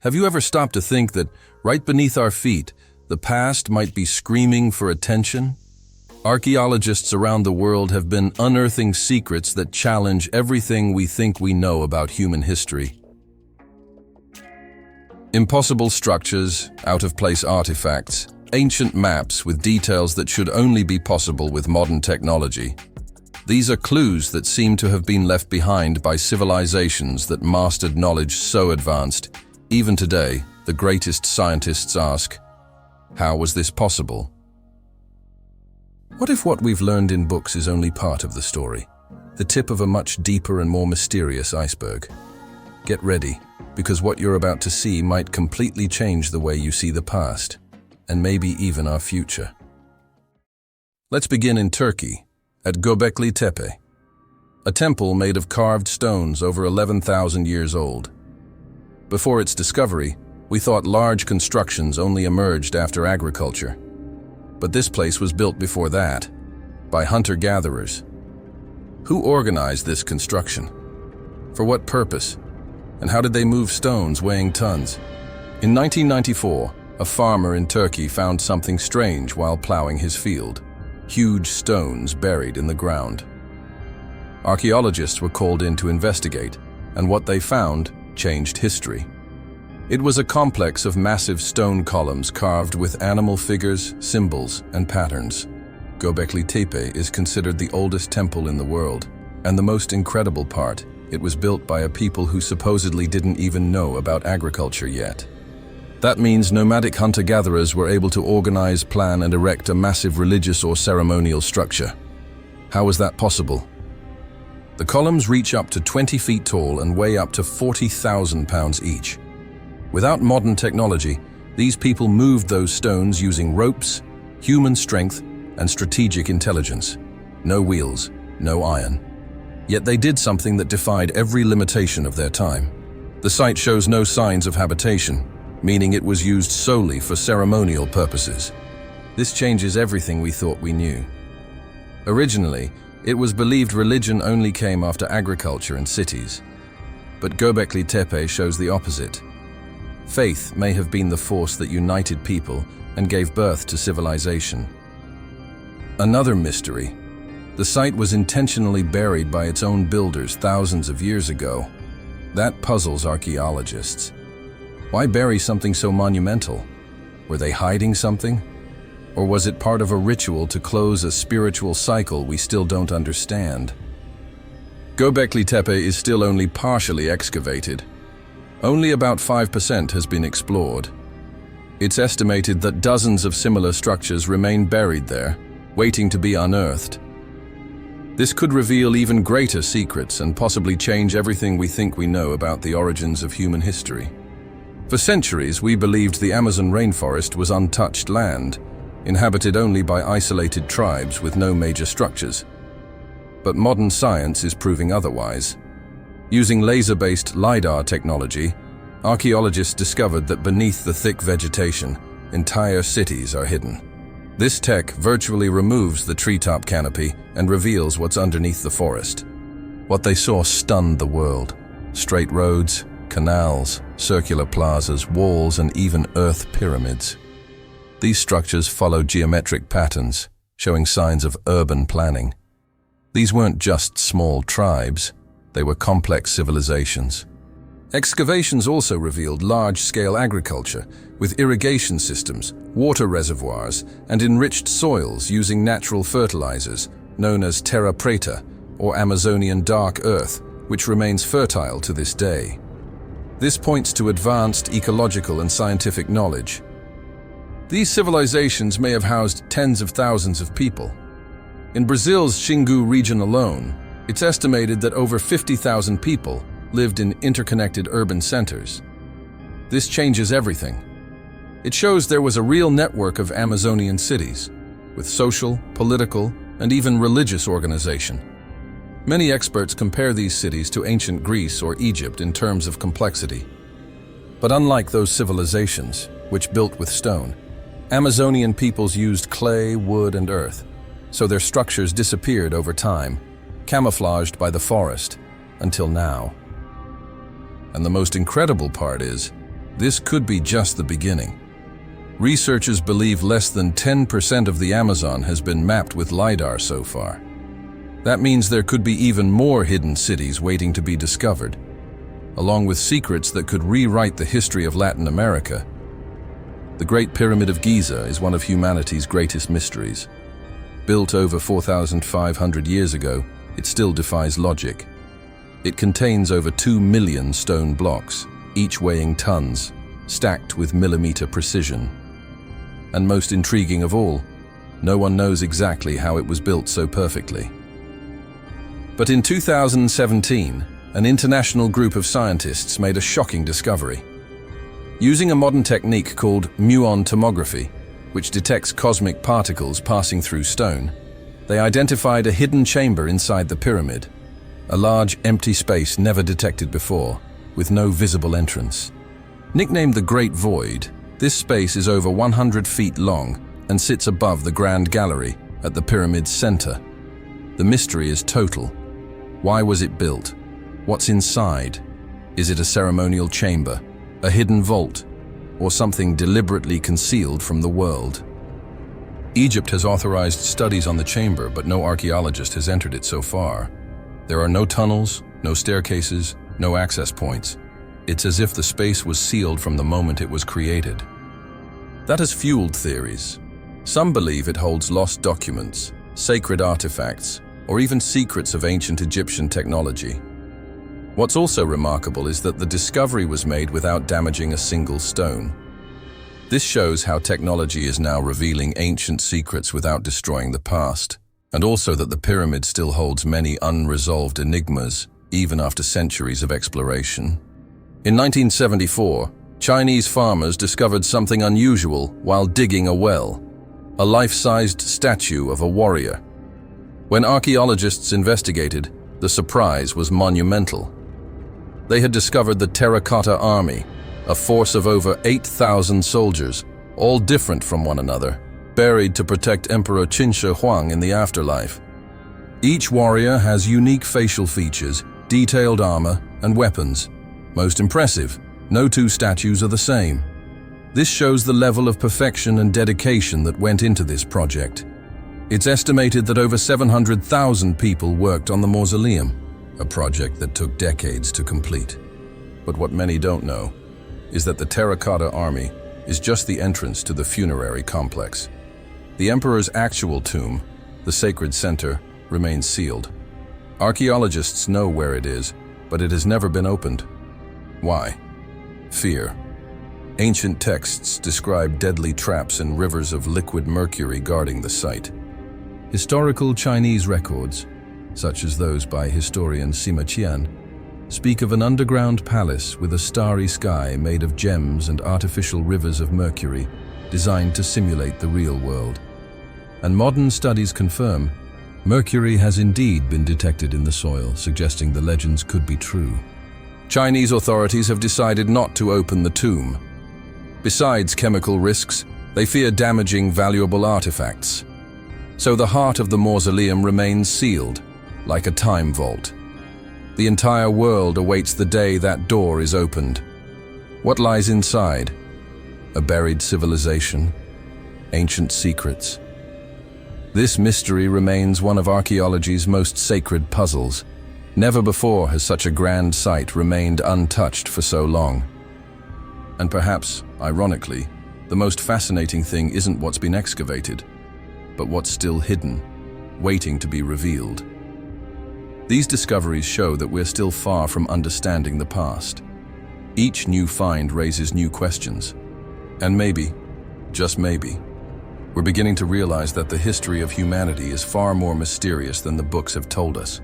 Have you ever stopped to think that right beneath our feet, the past might be screaming for attention? Archaeologists around the world have been unearthing secrets that challenge everything we think we know about human history. Impossible structures, out-of-place artifacts, ancient maps with details that should only be possible with modern technology. These are clues that seem to have been left behind by civilizations that mastered knowledge so advanced. Even today, the greatest scientists ask, how was this possible? What if what we've learned in books is only part of the story, the tip of a much deeper and more mysterious iceberg? Get ready, because what you're about to see might completely change the way you see the past, and maybe even our future. Let's begin in Turkey, at Göbekli Tepe, a temple made of carved stones over 11,000 years old. Before its discovery, we thought large constructions only emerged after agriculture. But this place was built before that, by hunter-gatherers. Who organized this construction? For what purpose? And how did they move stones weighing tons? In 1994, a farmer in Turkey found something strange while plowing his field: huge stones buried in the ground. Archaeologists were called in to investigate, and what they found changed history. It was a complex of massive stone columns carved with animal figures, symbols, and patterns. Göbekli Tepe is considered the oldest temple in the world, and the most incredible part, it was built by a people who supposedly didn't even know about agriculture yet. That means nomadic hunter-gatherers were able to organize, plan, and erect a massive religious or ceremonial structure. How was that possible? The columns reach up to 20 feet tall and weigh up to 40,000 pounds each. Without modern technology, these people moved those stones using ropes, human strength, and strategic intelligence. No wheels, no iron. Yet they did something that defied every limitation of their time. The site shows no signs of habitation, meaning it was used solely for ceremonial purposes. This changes everything we thought we knew. Originally, it was believed religion only came after agriculture and cities. But Göbekli Tepe shows the opposite. Faith may have been the force that united people and gave birth to civilization. Another mystery: the site was intentionally buried by its own builders thousands of years ago. That puzzles archaeologists. Why bury something so monumental? Were they hiding something? Or was it part of a ritual to close a spiritual cycle we still don't understand? Göbekli Tepe is still only partially excavated. Only about 5% has been explored. It's estimated that dozens of similar structures remain buried there, waiting to be unearthed. This could reveal even greater secrets and possibly change everything we think we know about the origins of human history. For centuries, we believed the Amazon rainforest was untouched land, inhabited only by isolated tribes with no major structures. But modern science is proving otherwise. Using laser-based LiDAR technology, archaeologists discovered that beneath the thick vegetation, entire cities are hidden. This tech virtually removes the treetop canopy and reveals what's underneath the forest. What they saw stunned the world: straight roads, canals, circular plazas, walls, and even earth pyramids. These structures follow geometric patterns, showing signs of urban planning. These weren't just small tribes, they were complex civilizations. Excavations also revealed large-scale agriculture, with irrigation systems, water reservoirs, and enriched soils using natural fertilizers, known as terra preta, or Amazonian dark earth, which remains fertile to this day. This points to advanced ecological and scientific knowledge. These civilizations may have housed tens of thousands of people. In Brazil's Xingu region alone, it's estimated that over 50,000 people lived in interconnected urban centers. This changes everything. It shows there was a real network of Amazonian cities, with social, political, and even religious organization. Many experts compare these cities to ancient Greece or Egypt in terms of complexity. But unlike those civilizations, which built with stone, Amazonian peoples used clay, wood, and earth, so their structures disappeared over time, camouflaged by the forest, until now. And the most incredible part is, this could be just the beginning. Researchers believe less than 10% of the Amazon has been mapped with LiDAR so far. That means there could be even more hidden cities waiting to be discovered, along with secrets that could rewrite the history of Latin America. The Great Pyramid of Giza is one of humanity's greatest mysteries. Built over 4,500 years ago, it still defies logic. It contains over 2 million stone blocks, each weighing tons, stacked with millimeter precision. And most intriguing of all, no one knows exactly how it was built so perfectly. But in 2017, an international group of scientists made a shocking discovery. Using a modern technique called muon tomography, which detects cosmic particles passing through stone, they identified a hidden chamber inside the pyramid, a large empty space never detected before, with no visible entrance. Nicknamed the Great Void, this space is over 100 feet long and sits above the Grand Gallery at the pyramid's center. The mystery is total. Why was it built? What's inside? Is it a ceremonial chamber, a hidden vault, or something deliberately concealed from the world? Egypt has authorized studies on the chamber, but no archaeologist has entered it so far. There are no tunnels, no staircases, no access points. It's as if the space was sealed from the moment it was created. That has fueled theories. Some believe it holds lost documents, sacred artifacts, or even secrets of ancient Egyptian technology. What's also remarkable is that the discovery was made without damaging a single stone. This shows how technology is now revealing ancient secrets without destroying the past, and also that the pyramid still holds many unresolved enigmas, even after centuries of exploration. In 1974, Chinese farmers discovered something unusual while digging a well, a life-sized statue of a warrior. When archaeologists investigated, the surprise was monumental. They had discovered the Terracotta Army, a force of over 8,000 soldiers, all different from one another, buried to protect Emperor Qin Shi Huang in the afterlife. Each warrior has unique facial features, detailed armor, and weapons. Most impressive, no two statues are the same. This shows the level of perfection and dedication that went into this project. It's estimated that over 700,000 people worked on the mausoleum, a project that took decades to complete. But what many don't know is that the Terracotta Army is just the entrance to the funerary complex. The emperor's actual tomb, the sacred center, remains sealed. Archaeologists know where it is, but it has never been opened. Why? Fear. Ancient texts describe deadly traps and rivers of liquid mercury guarding the site. Historical Chinese records, such as those by historian Sima Qian, speak of an underground palace with a starry sky made of gems and artificial rivers of mercury designed to simulate the real world. And modern studies confirm mercury has indeed been detected in the soil, suggesting the legends could be true. Chinese authorities have decided not to open the tomb. Besides chemical risks, they fear damaging valuable artifacts. So the heart of the mausoleum remains sealed, like a time vault. The entire world awaits the day that door is opened. What lies inside? A buried civilization? Ancient secrets? This mystery remains one of archaeology's most sacred puzzles. Never before has such a grand site remained untouched for so long. And perhaps, ironically, the most fascinating thing isn't what's been excavated, but what's still hidden, waiting to be revealed. These discoveries show that we're still far from understanding the past. Each new find raises new questions. And maybe, just maybe, we're beginning to realize that the history of humanity is far more mysterious than the books have told us.